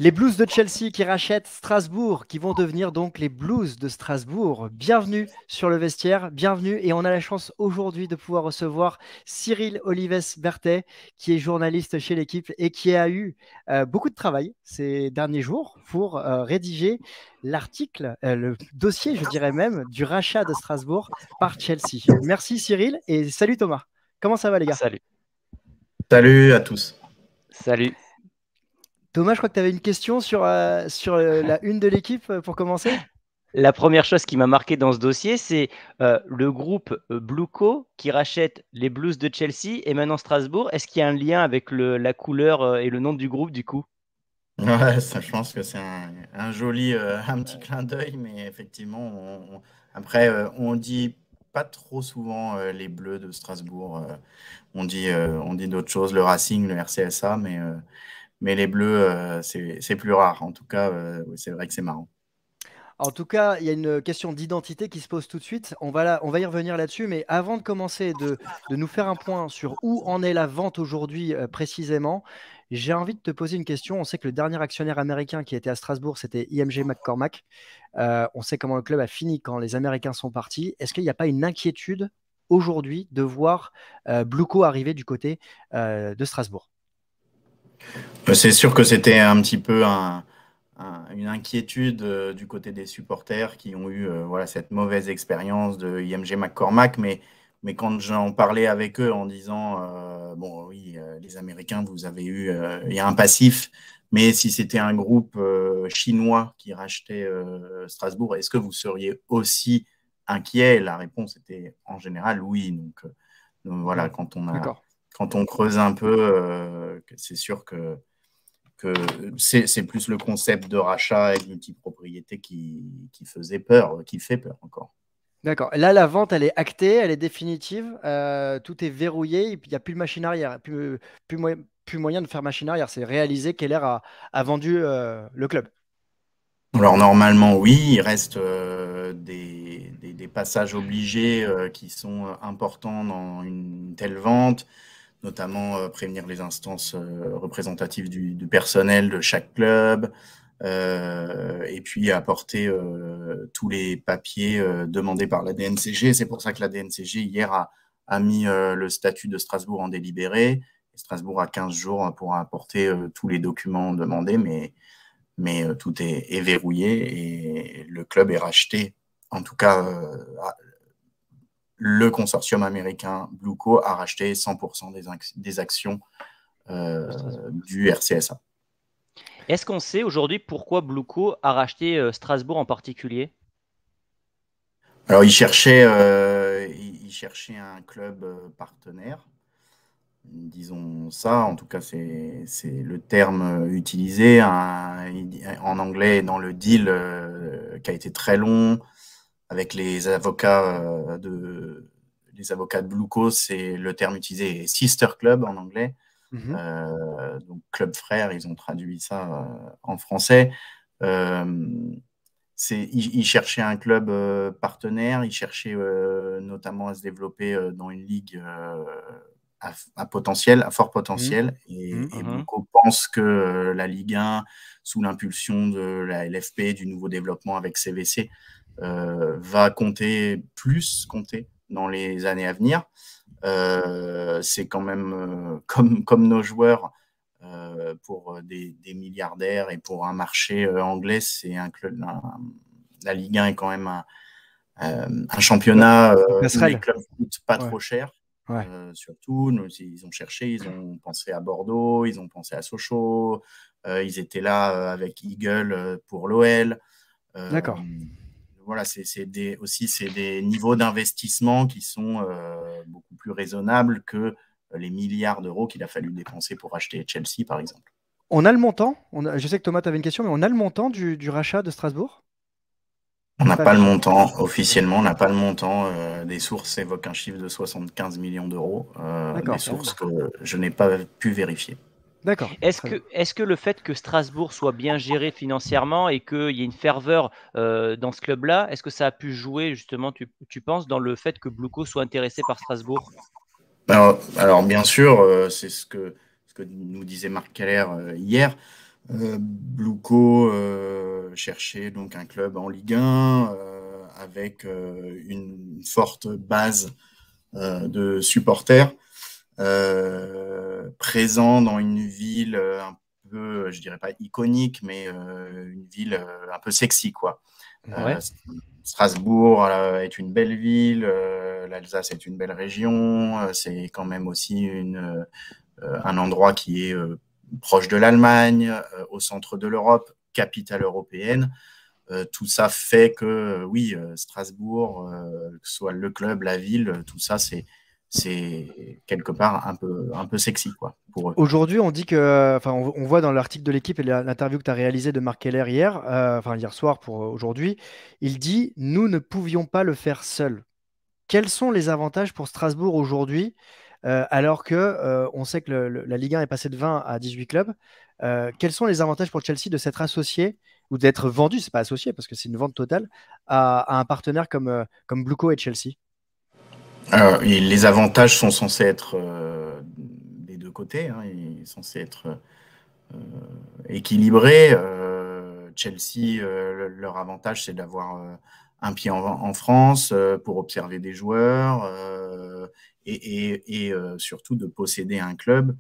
Les Blues de Chelsea qui rachètent Strasbourg, qui vont devenir donc les Blues de Strasbourg. Bienvenue sur le vestiaire, bienvenue. Et on a la chance aujourd'hui de pouvoir recevoir Cyril Olives-Berthet, qui est journaliste chez l'équipe et qui a eu beaucoup de travail ces derniers jours pour rédiger l'article, le dossier, je dirais même, du rachat de Strasbourg par Chelsea. Merci Cyril et salut Thomas. Comment ça va les gars? Salut. Salut à tous. Salut. Thomas, je crois que tu avais une question sur la une de l'équipe pour commencer. La première chose qui m'a marqué dans ce dossier, c'est le groupe Blueco qui rachète les Blues de Chelsea et maintenant Strasbourg. Est-ce qu'il y a un lien avec la couleur et le nom du groupe du coup? Ouais, ça, je pense que c'est un joli un petit clin d'œil, mais effectivement, après, on dit pas trop souvent les Bleus de Strasbourg. On dit d'autres choses, le Racing, le RCSA, mais les Bleus, c'est plus rare. En tout cas, oui, c'est vrai que c'est marrant. En tout cas, il y a une question d'identité qui se pose tout de suite. On va y revenir là-dessus, mais avant de commencer de nous faire un point sur où en est la vente aujourd'hui précisément, j'ai envie de te poser une question. On sait que le dernier actionnaire américain qui était à Strasbourg, c'était IMG McCormack. On sait comment le club a fini quand les Américains sont partis. Est-ce qu'il n'y a pas une inquiétude aujourd'hui de voir Blueco arriver du côté de Strasbourg? C'est sûr que c'était un petit peu une inquiétude du côté des supporters qui ont eu voilà, cette mauvaise expérience de IMG McCormack, mais quand j'en parlais avec eux en disant bon oui, les Américains, vous avez eu il y a un passif, mais si c'était un groupe chinois qui rachetait Strasbourg, est-ce que vous seriez aussi inquiet? La réponse était en général oui. Donc voilà, quand on creuse un peu, c'est sûr que c'est plus le concept de rachat et de multipropriété qui faisait peur, qui fait peur encore. D'accord. Là, la vente, elle est actée, elle est définitive. Tout est verrouillé. Il n'y a plus de machine arrière, plus moyen de faire machine arrière. C'est réalisé. Keller a vendu le club. Alors normalement, oui, il reste des passages obligés qui sont importants dans une telle vente, notamment prévenir les instances représentatives du personnel de chaque club, et puis apporter tous les papiers demandés par la DNCG. C'est pour ça que la DNCG, hier, a mis le statut de Strasbourg en délibéré. Et Strasbourg a 15 jours pour apporter tous les documents demandés, mais tout est verrouillé et le club est racheté. En tout cas, le consortium américain Blueco a racheté 100% des actions du RCSA. Est-ce qu'on sait aujourd'hui pourquoi Blueco a racheté Strasbourg en particulier? Alors, il cherchait un club partenaire, disons ça, en tout cas c'est le terme utilisé en anglais dans le deal qui a été très long avec les avocats de Blueco, c'est le terme utilisé, sister club en anglais. Donc club frère, ils ont traduit ça en français. Il cherchait un club partenaire, il cherchait notamment à se développer dans une ligue à fort potentiel. Et Blueco pense que la Ligue 1, sous l'impulsion de la LFP, du nouveau développement avec CVC, va compter dans les années à venir. C'est quand même comme nos joueurs, pour des milliardaires et pour un marché anglais, c'est un club. La Ligue 1 est quand même un championnat où les clubs ne coûtent pas trop cher. Surtout, ils ont cherché, ils ont pensé à Bordeaux, ils ont pensé à Sochaux, ils étaient là avec Eagle pour l'OL. D'accord. Voilà, c'est des niveaux d'investissement qui sont beaucoup plus raisonnables que les milliards d'euros qu'il a fallu dépenser pour acheter Chelsea, par exemple. On a le montant. Je sais que Thomas, tu avais une question, mais on a le montant du rachat de Strasbourg? On n'a pas le montant, officiellement, on n'a pas le montant. Des sources évoquent un chiffre de 75 millions d'euros, des sources que je n'ai pas pu vérifier. D'accord. Est-ce que le fait que Strasbourg soit bien géré financièrement et qu'il y ait une ferveur dans ce club-là, est-ce que ça a pu jouer justement, tu penses, dans le fait que Blueco soit intéressé par Strasbourg? Alors bien sûr, c'est ce que nous disait Marc Keller hier. Bluco cherchait donc un club en Ligue 1 avec une forte base de supporters présents dans une ville un peu, je dirais pas iconique, mais une ville un peu sexy, quoi. Ouais. Strasbourg est une belle ville, l'Alsace est une belle région, c'est quand même aussi un endroit qui est proche de l'Allemagne, au centre de l'Europe, capitale européenne. Tout ça fait que, oui, Strasbourg, que ce soit le club, la ville, tout ça, c'est quelque part un peu sexy, quoi, pour eux. Aujourd'hui, on dit que, enfin, on voit dans l'article de l'équipe et l'interview que tu as réalisée de Marc Keller hier, enfin hier soir pour aujourd'hui, il dit, nous ne pouvions pas le faire seuls. Quels sont les avantages pour Strasbourg aujourd'hui, alors que on sait que la Ligue 1 est passée de 20 à 18 clubs. Quels sont les avantages pour Chelsea de s'être associé ou d'être vendu, c'est pas associé parce que c'est une vente totale, à un partenaire comme Bluco et Chelsea? Alors, les avantages sont censés être des deux côtés, hein, ils sont censés être équilibrés. Chelsea, leur avantage, c'est d'avoir un pied en France pour observer des joueurs et surtout de posséder un club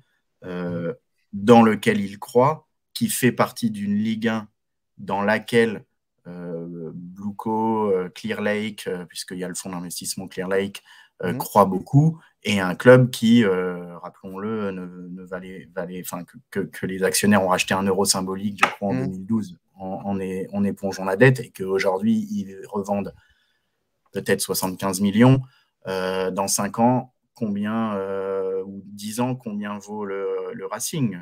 dans lequel ils croient, qui fait partie d'une Ligue 1 dans laquelle Bluco, Clear Lake, puisqu'il y a le fonds d'investissement Clear Lake, croit beaucoup, et un club qui, rappelons-le, ne valait enfin, que les actionnaires ont racheté 1 euro symbolique, je crois, en 2012, en épongeant la dette, et qu'aujourd'hui, ils revendent peut-être 75 millions. Dans 5 ans, combien, ou 10 ans, combien vaut le Racing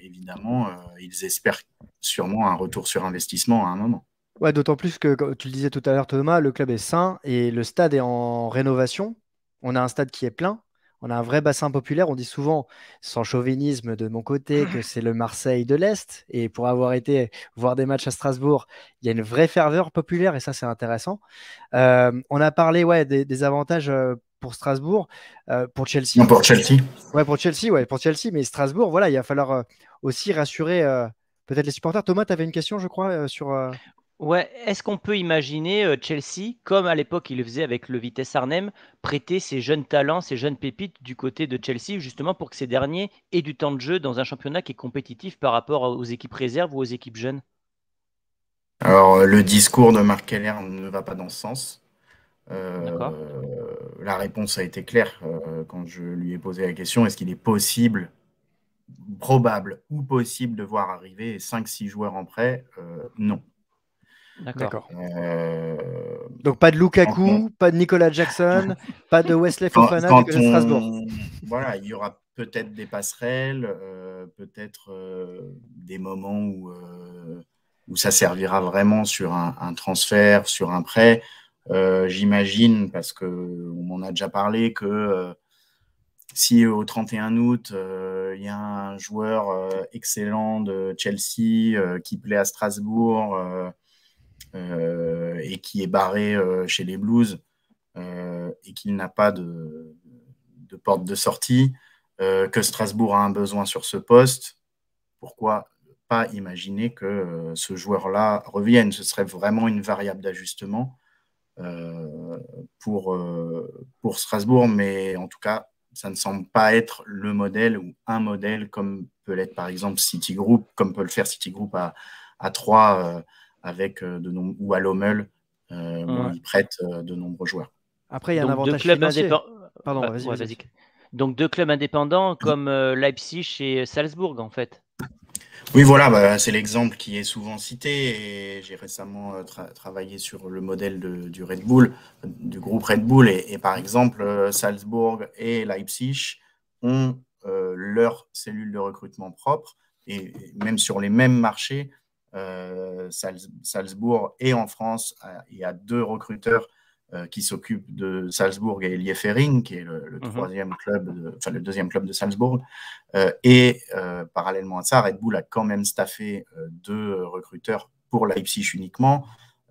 évidemment, ils espèrent sûrement un retour sur investissement à un moment. Ouais, d'autant plus que, comme tu le disais tout à l'heure, Thomas, le club est sain et le stade est en rénovation. On a un stade qui est plein. On a un vrai bassin populaire. On dit souvent, sans chauvinisme de mon côté, que c'est le Marseille de l'Est. Et pour avoir été voir des matchs à Strasbourg, il y a une vraie ferveur populaire et ça, c'est intéressant. On a parlé des avantages pour Strasbourg, pour Chelsea. Non, pour Chelsea. Ouais, pour Chelsea, mais Strasbourg, voilà, il va falloir aussi rassurer peut-être les supporters. Thomas, tu avais une question, je crois, sur. Ouais, est-ce qu'on peut imaginer Chelsea, comme à l'époque il le faisait avec le Vitesse Arnhem, prêter ses jeunes talents, ses jeunes pépites du côté de Chelsea, justement pour que ces derniers aient du temps de jeu dans un championnat qui est compétitif par rapport aux équipes réserves ou aux équipes jeunes? Alors, le discours de Marc Keller ne va pas dans ce sens. D'accord. La réponse a été claire quand je lui ai posé la question, est-ce qu'il est possible, probable ou possible de voir arriver 5-6 joueurs en prêt? Non. D'accord. D'accord. Euh, Donc pas de quand on, Lukaku, pas de Nicolas Jackson, pas de Wesley Fofana du quand côté de Strasbourg. voilà, il y aura peut-être des passerelles, peut-être des moments où ça servira vraiment sur un transfert, sur un prêt. J'imagine, parce qu'on m'en a déjà parlé, que si au 31 août, il y a un joueur excellent de Chelsea qui plaît à Strasbourg et qui est barré chez les Blues et qu'il n'a pas de porte de sortie, que Strasbourg a un besoin sur ce poste, pourquoi pas imaginer que ce joueur-là revienne? Ce serait vraiment une variable d'ajustement euh, pour Strasbourg, mais en tout cas, ça ne semble pas être le modèle ou un modèle comme peut l'être par exemple Citigroup, comme peut le faire Citigroup à Troyes avec ou à Lommel, où Ouais. ils prêtent de nombreux joueurs. Après, il y a un Donc deux avantage clubs financier. indépendants. Pardon, vas-y, Ouais, vas-y. vas-y. Donc deux clubs indépendants comme Leipzig et Salzbourg en fait. Oui, voilà, bah, c'est l'exemple qui est souvent cité et j'ai récemment travaillé sur le modèle du Red Bull, du groupe Red Bull et par exemple, Salzbourg et Leipzig ont leur cellule de recrutement propre et même sur les mêmes marchés, Salzbourg et en France, il y a 2 recruteurs qui s'occupent de Salzbourg et Liefering, qui est le troisième club, enfin le deuxième club de Salzbourg. Et parallèlement à ça, Red Bull a quand même staffé 2 recruteurs pour Leipzig uniquement.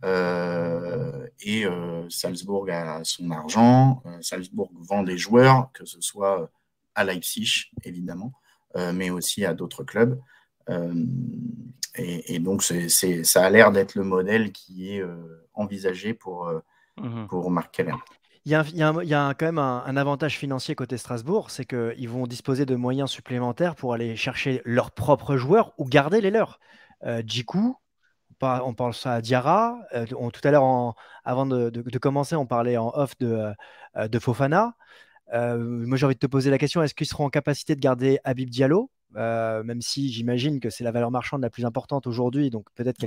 Et Salzbourg a son argent. Salzbourg vend des joueurs, que ce soit à Leipzig, évidemment, mais aussi à d'autres clubs. Et donc, ça a l'air d'être le modèle qui est envisagé pour Marc Keller. Il y a quand même un avantage financier côté Strasbourg, c'est qu'ils vont disposer de moyens supplémentaires pour aller chercher leurs propres joueurs ou garder les leurs. Djikou, on pense à Diarra. Tout à l'heure, avant de commencer, on parlait en off de Fofana. Moi, j'ai envie de te poser la question, est-ce qu'ils seront en capacité de garder Habib Diallo? Même si j'imagine que c'est la valeur marchande la plus importante aujourd'hui, donc peut-être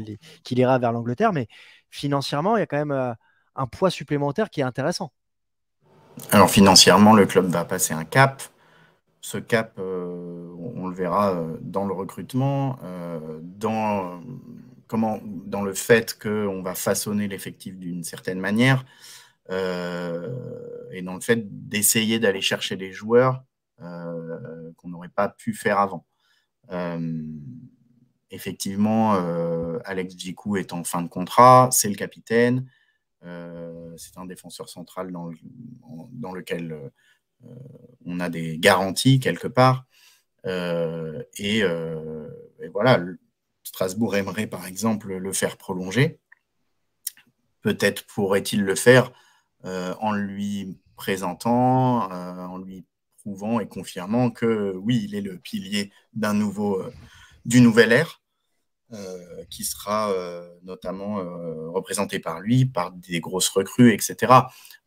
qu'il ira vers l'Angleterre, mais financièrement, il y a quand même un poids supplémentaire qui est intéressant. Alors financièrement, le club va passer un cap. Ce cap, on le verra dans le recrutement, dans le fait qu'on va façonner l'effectif d'une certaine manière, et dans le fait d'essayer d'aller chercher des joueurs qu'on n'aurait pas pu faire avant. Effectivement, Alex Djikou est en fin de contrat, c'est le capitaine, c'est un défenseur central dans lequel on a des garanties quelque part. Et voilà, Strasbourg aimerait par exemple le faire prolonger. Peut-être pourrait-il le faire en lui présentant, en lui prouvant et confirmant que oui, il est le pilier du nouvel ère, qui sera notamment représenté par lui, par des grosses recrues, etc.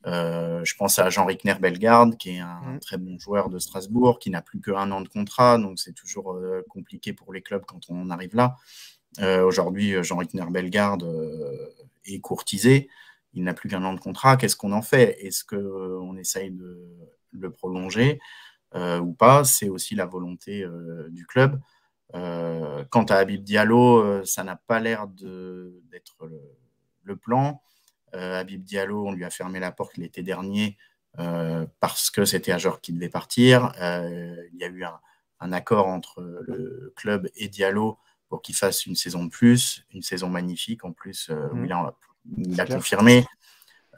Je pense à Jean-Rickner Bellegarde, qui est un très bon joueur de Strasbourg, qui n'a plus qu'1 an de contrat, donc c'est toujours compliqué pour les clubs quand on arrive là. Aujourd'hui, Jean-Rickner Bellegarde est courtisé, il n'a plus qu'1 an de contrat. Qu'est-ce qu'on en fait? Est-ce qu'on essaye de le prolonger ou pas? C'est aussi la volonté du club. Quant à Habib Diallo, ça n'a pas l'air d'être le plan. Habib Diallo, on lui a fermé la porte l'été dernier parce que c'était un joueur qui devait partir. Il y a eu un accord entre le club et Diallo pour qu'il fasse une saison de plus, une saison magnifique en plus, où il a confirmé.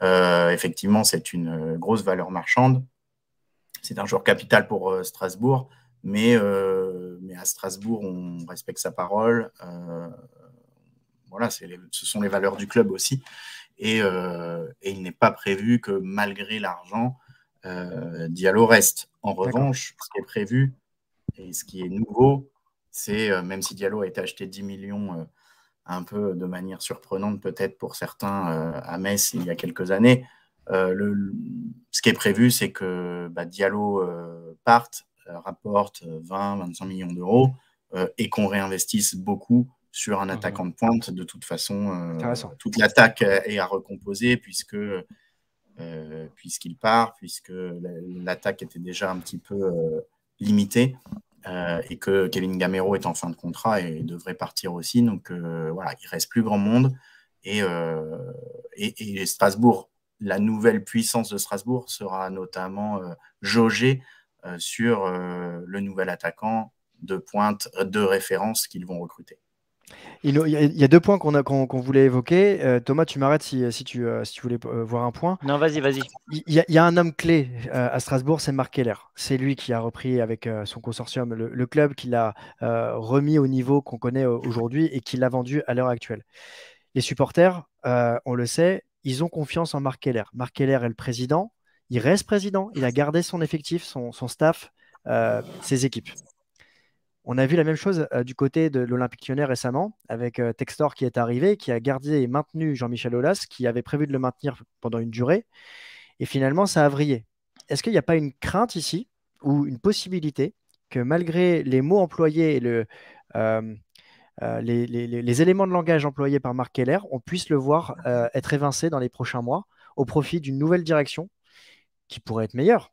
Effectivement, c'est une grosse valeur marchande. C'est un joueur capital pour Strasbourg. Mais à Strasbourg, on respecte sa parole. Voilà, ce sont les valeurs du club aussi. Et il n'est pas prévu que malgré l'argent, Diallo reste. En revanche, ce qui est prévu et ce qui est nouveau, c'est, même si Diallo a été acheté 10 millions, un peu de manière surprenante peut-être pour certains à Metz il y a quelques années, ce qui est prévu, c'est que Diallo parte, rapporte 20-25 millions d'euros et qu'on réinvestisse beaucoup sur un attaquant de pointe. De toute façon, toute l'attaque est à recomposer puisqu'il part, puisque l'attaque était déjà un petit peu limitée et que Kevin Gamero est en fin de contrat et devrait partir aussi. Donc voilà, il ne reste plus grand monde. Et Strasbourg, la nouvelle puissance de Strasbourg sera notamment jaugée sur le nouvel attaquant de pointe de référence qu'ils vont recruter. Il y a 2 points qu'on voulait évoquer. Thomas, tu m'arrêtes si tu voulais voir un point. Non, vas-y. Il y a un homme clé à Strasbourg, c'est Marc Keller. C'est lui qui a repris avec son consortium le club, qui l'a remis au niveau qu'on connaît aujourd'hui et qui l'a vendu à l'heure actuelle. Les supporters, on le sait, ils ont confiance en Marc Keller. Marc Keller est le président. Il reste président. Il a gardé son effectif, son staff, ses équipes. On a vu la même chose du côté de l'Olympique Lyonnais récemment, avec Textor qui est arrivé, qui a gardé et maintenu Jean-Michel Aulas, qui avait prévu de le maintenir pendant une durée. Et finalement, ça a vrillé. Est-ce qu'il n'y a pas une crainte ici, ou une possibilité, que malgré les mots employés et les éléments de langage employés par Marc Keller, on puisse le voir être évincé dans les prochains mois au profit d'une nouvelle direction qui pourrait être meilleure,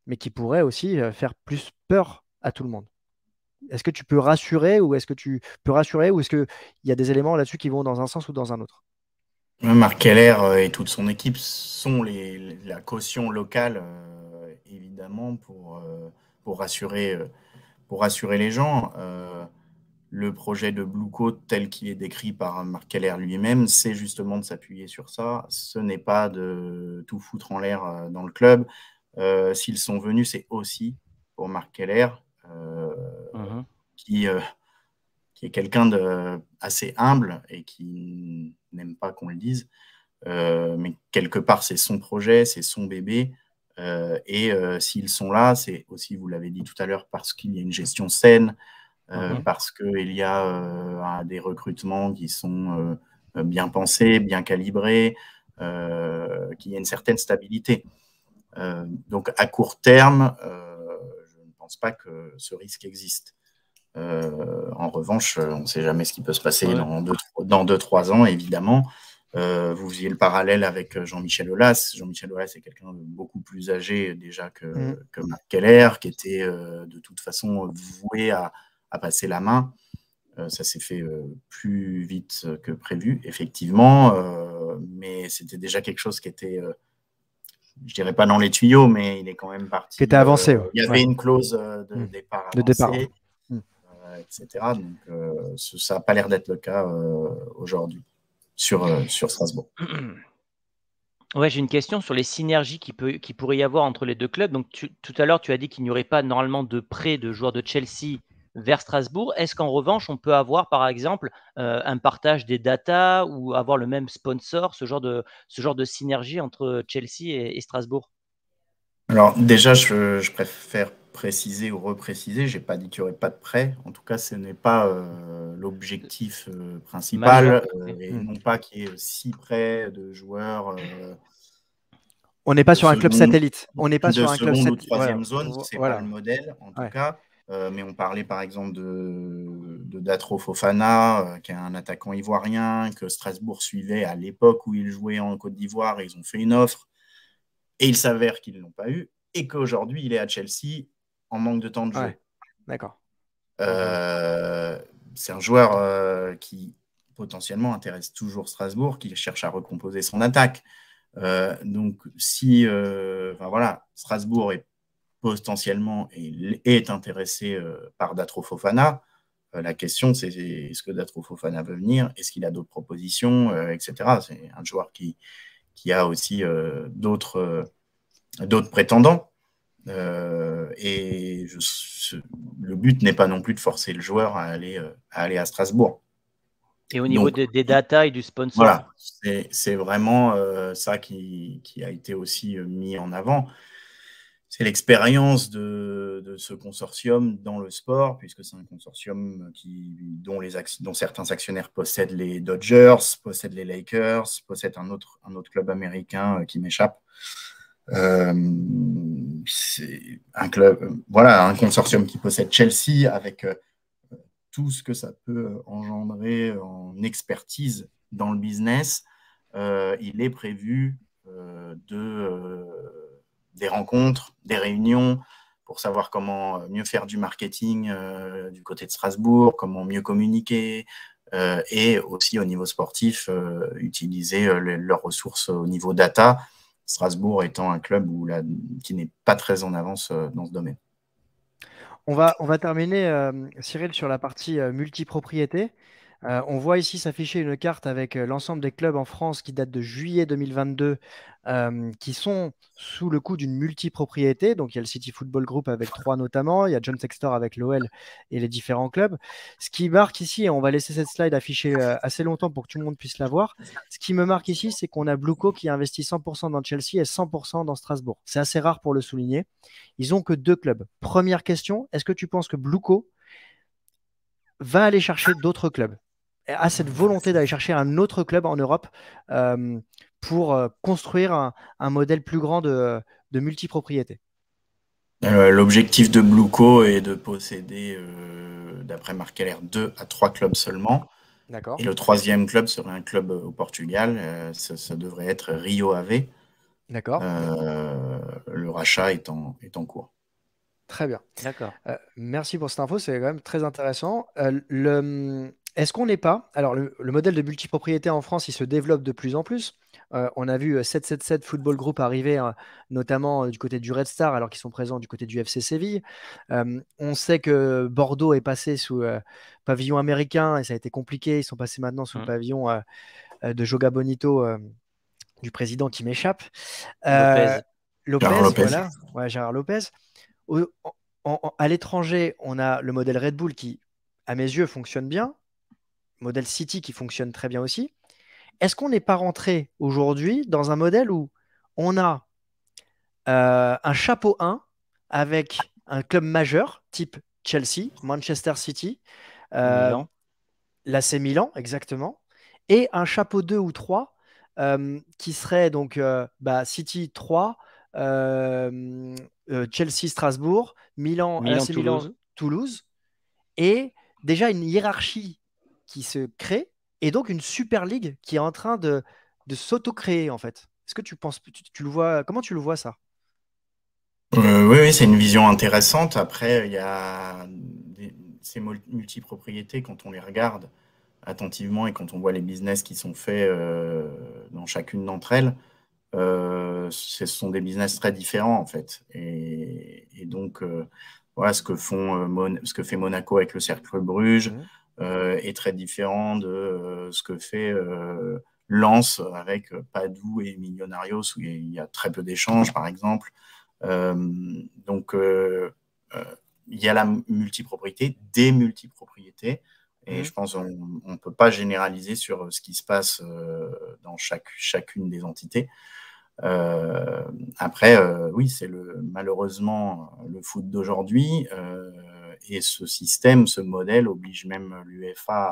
mais qui pourrait aussi faire plus peur à tout le monde? Est-ce que tu peux rassurer ou est-ce qu'il y a des éléments là-dessus qui vont dans un sens ou dans un autre? Marc Keller et toute son équipe sont la caution locale, évidemment, pour rassurer les gens. Le projet de Blue Coat, tel qu'il est décrit par Marc Keller lui-même, c'est justement de s'appuyer sur ça. Ce n'est pas de tout foutre en l'air dans le club. S'ils sont venus, c'est aussi pour Marc Keller, qui qui est quelqu'un de assez humble et qui n'aime pas qu'on le dise. Mais quelque part, c'est son projet, c'est son bébé. Et s'ils sont là, c'est aussi, vous l'avez dit tout à l'heure, parce qu'il y a une gestion saine, parce qu'il y a des recrutements qui sont bien pensés, bien calibrés, qu'il y a une certaine stabilité. Donc à court terme, je ne pense pas que ce risque existe. En revanche, on ne sait jamais ce qui peut se passer dans 2-3 ans, évidemment. Vous faisiez le parallèle avec Jean-Michel Aulas. Jean-Michel Aulas est quelqu'un de beaucoup plus âgé déjà que Marc Keller, qui était de toute façon voué à passer la main. Ça s'est fait plus vite que prévu, effectivement, mais c'était déjà quelque chose qui était, je dirais pas dans les tuyaux, mais il est quand même parti. Qui était avancé. Il y avait une clause de départ avancée, etc. Donc ça n'a pas l'air d'être le cas aujourd'hui sur Strasbourg. Ouais, j'ai une question sur les synergies qui pourrait y avoir entre les deux clubs. Donc, tout à l'heure, tu as dit qu'il n'y aurait pas normalement de prêt de joueurs de Chelsea vers Strasbourg. Est-ce qu'en revanche, on peut avoir, par exemple, un partage des datas ou avoir le même sponsor, ce genre de synergie entre Chelsea et Strasbourg? Alors, déjà, je préfère préciser ou repréciser. Je n'ai pas dit qu'il n'y aurait pas de prêt. En tout cas, ce n'est pas l'objectif principal et non pas qu'il y ait 6 prêts de joueurs. On n'est pas sur un club satellite. On n'est pas sur un club seconde ou troisième zone. Ce n'est pas le modèle, en tout cas. Mais on parlait par exemple de Datro Fofana, qui est un attaquant ivoirien que Strasbourg suivait à l'époque où il jouait en Côte d'Ivoire. Ils ont fait une offre. Et il s'avère qu'ils ne l'ont pas eu et qu'aujourd'hui, il est à Chelsea en manque de temps de jeu. Ouais, d'accord. C'est un joueur qui potentiellement intéresse toujours Strasbourg, qui cherche à recomposer son attaque. Donc, si Strasbourg est potentiellement est intéressé par Datro Fofana, la question, c'est est-ce que Datro Fofana veut venir? Est-ce qu'il a d'autres propositions, etc. C'est un joueur qui a aussi d'autres prétendants. Et le but n'est pas non plus de forcer le joueur à aller à Strasbourg. Et au niveau des datas et du sponsor? Voilà, c'est vraiment ça qui a été aussi mis en avant. C'est l'expérience de ce consortium dans le sport, puisque c'est un consortium dont certains actionnaires possèdent les Dodgers, possèdent les Lakers, possèdent un autre club américain qui m'échappe. C'est un club, un consortium qui possède Chelsea avec tout ce que ça peut engendrer en expertise dans le business. Il est prévu des rencontres, des réunions pour savoir comment mieux faire du marketing du côté de Strasbourg, comment mieux communiquer et aussi au niveau sportif, utiliser leurs ressources au niveau data, Strasbourg étant un club qui n'est pas très en avance dans ce domaine. On va terminer, Cyril, sur la partie multipropriété. On voit ici s'afficher une carte avec l'ensemble des clubs en France qui datent de juillet 2022, qui sont sous le coup d'une multipropriété. Donc, il y a le City Football Group avec 3 notamment, il y a John Textor avec l'OL et les différents clubs. Ce qui marque ici, et on va laisser cette slide afficher assez longtemps pour que tout le monde puisse la voir, ce qui me marque ici, c'est qu'on a Blueco qui a investi 100% dans Chelsea et 100% dans Strasbourg. C'est assez rare pour le souligner. Ils n'ont que 2 clubs. Première question, est-ce que tu penses que Blueco va aller chercher d'autres clubs, a cette volonté d'aller chercher un autre club en Europe pour construire un modèle plus grand de multipropriété? L'objectif de Blueco est de posséder, d'après Marc Keller, 2 à 3 clubs seulement. D'accord. Et le 3e club serait un club au Portugal. Ça devrait être Rio Ave. D'accord. Le rachat est en cours. Très bien. D'accord. Merci pour cette info, c'est quand même très intéressant. Est-ce qu'on n'est pas… Alors, le modèle de multipropriété en France, il se développe de plus en plus. On a vu 777 Football Group arriver, notamment du côté du Red Star, alors qu'ils sont présents du côté du FC Séville. On sait que Bordeaux est passé sous pavillon américain et ça a été compliqué. Ils sont passés maintenant sous le pavillon de Joga Bonito, du président qui m'échappe. Lopez, voilà. Ouais, Gérard Lopez. À l'étranger, on a le modèle Red Bull qui à mes yeux, fonctionne bien. Modèle City qui fonctionne très bien aussi. Est-ce qu'on n'est pas rentré aujourd'hui dans un modèle où on a un chapeau 1 avec un club majeur type Chelsea, Manchester City, euh, Milan. l'AC Milan, exactement, et un chapeau 2 ou 3 qui serait donc City 3, Chelsea Strasbourg, Milan, l'AC Milan Milan-Toulouse. Toulouse, et déjà une hiérarchie qui se crée, et donc une Super League qui est en train de s'auto-créer en fait. Est-ce que tu penses, tu le vois, comment tu le vois ça? Oui, oui, c'est une vision intéressante. Après, il y a ces multipropriétés, quand on les regarde attentivement et quand on voit les business qui sont faits dans chacune d'entre elles, ce sont des business très différents en fait. Et donc, voilà, ce que fait Monaco avec le Cercle Bruges Mhm. est très différent de ce que fait Lens avec Padoue et Millonarios, où il y a très peu d'échanges, par exemple. Euh, donc, il y a la multipropriété, des multipropriétés, et Mhm. je pense qu'on ne peut pas généraliser sur ce qui se passe dans chacune des entités. Euh, Après, oui, c'est malheureusement le foot d'aujourd'hui, et ce système, ce modèle oblige même l'UEFA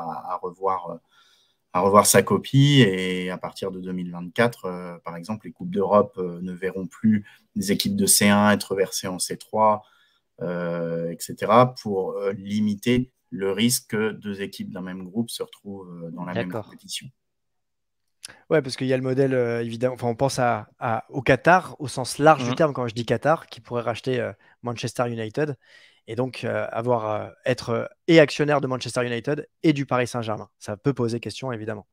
à revoir sa copie, et à partir de 2024, par exemple, les Coupes d'Europe ne verront plus des équipes de C1 être versées en C3, etc., pour limiter le risque que deux équipes d'un même groupe se retrouvent dans la même D'accord. compétition. Ouais, parce qu'il y a le modèle, évidemment, enfin, on pense au Qatar, au sens large du Mhm. terme, quand je dis Qatar, qui pourrait racheter Manchester United, et donc être et actionnaire de Manchester United et du Paris Saint-Germain. Ça peut poser question, évidemment.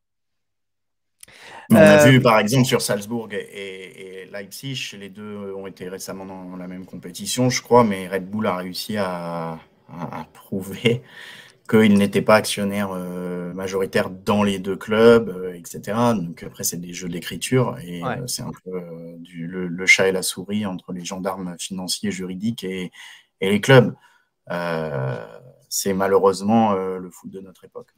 Mais on a vu, Euh, par exemple, sur Salzbourg et Leipzig, les deux ont été récemment dans la même compétition, je crois, mais Red Bull a réussi à prouver qu'il n'était pas actionnaire majoritaire dans les deux clubs, etc. Donc après, c'est des jeux d'écriture, et ouais. c'est un peu le chat et la souris entre les gendarmes financiers, juridiques et les clubs. Euh, c'est malheureusement le foot de notre époque.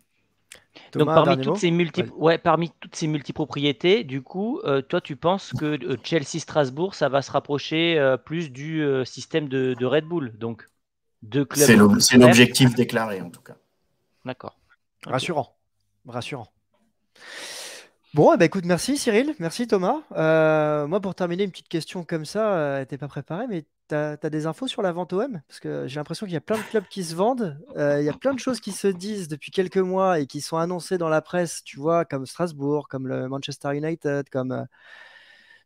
Donc Thomas, un parmi dernier toutes mot? ces Vas-y. parmi toutes ces multipropriétés, du coup, toi tu penses que Chelsea-Strasbourg, ça va se rapprocher plus du système de Red Bull, donc deux clubs C'est frères. l'objectif déclaré, en tout cas. D'accord. Ok. Rassurant. Rassurant. Bon, eh ben, écoute, merci Cyril, merci Thomas. Moi, pour terminer, une petite question comme ça, t'es pas préparé, mais t'as des infos sur la vente OM? Parce que j'ai l'impression qu'il y a plein de clubs qui se vendent, il y a plein de choses qui se disent depuis quelques mois et qui sont annoncées dans la presse, tu vois, comme Strasbourg, comme le Manchester United, comme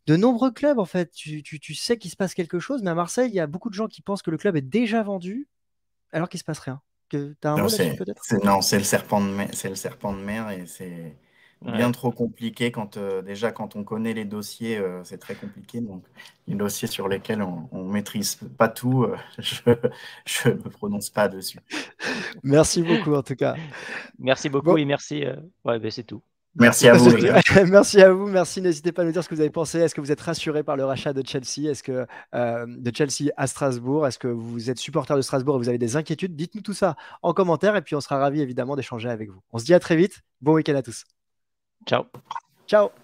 de nombreux clubs, en fait. Tu sais qu'il se passe quelque chose, mais à Marseille, il y a beaucoup de gens qui pensent que le club est déjà vendu alors qu'il se passe rien. T'as un Non, mot là-dessus peut-être? non, c'est le serpent de mer, c'est le serpent de mer, et c'est bien Ouais. trop compliqué quand déjà quand on connaît les dossiers, c'est très compliqué. Donc les dossiers sur lesquels on maîtrise pas tout, je me prononce pas dessus. Merci beaucoup en tout cas. Merci beaucoup Bon, et merci. Ouais, ben, c'est tout. Merci Merci. à vous, les gars. merci à vous, merci. N'hésitez pas à nous dire ce que vous avez pensé. Est-ce que vous êtes rassuré par le rachat de Chelsea? Est-ce que de Chelsea à Strasbourg? Est-ce que vous êtes supporter de Strasbourg et vous avez des inquiétudes? Dites-nous tout ça en commentaire et puis on sera ravis évidemment d'échanger avec vous. On se dit à très vite. Bon week-end à tous. Ciao. Ciao.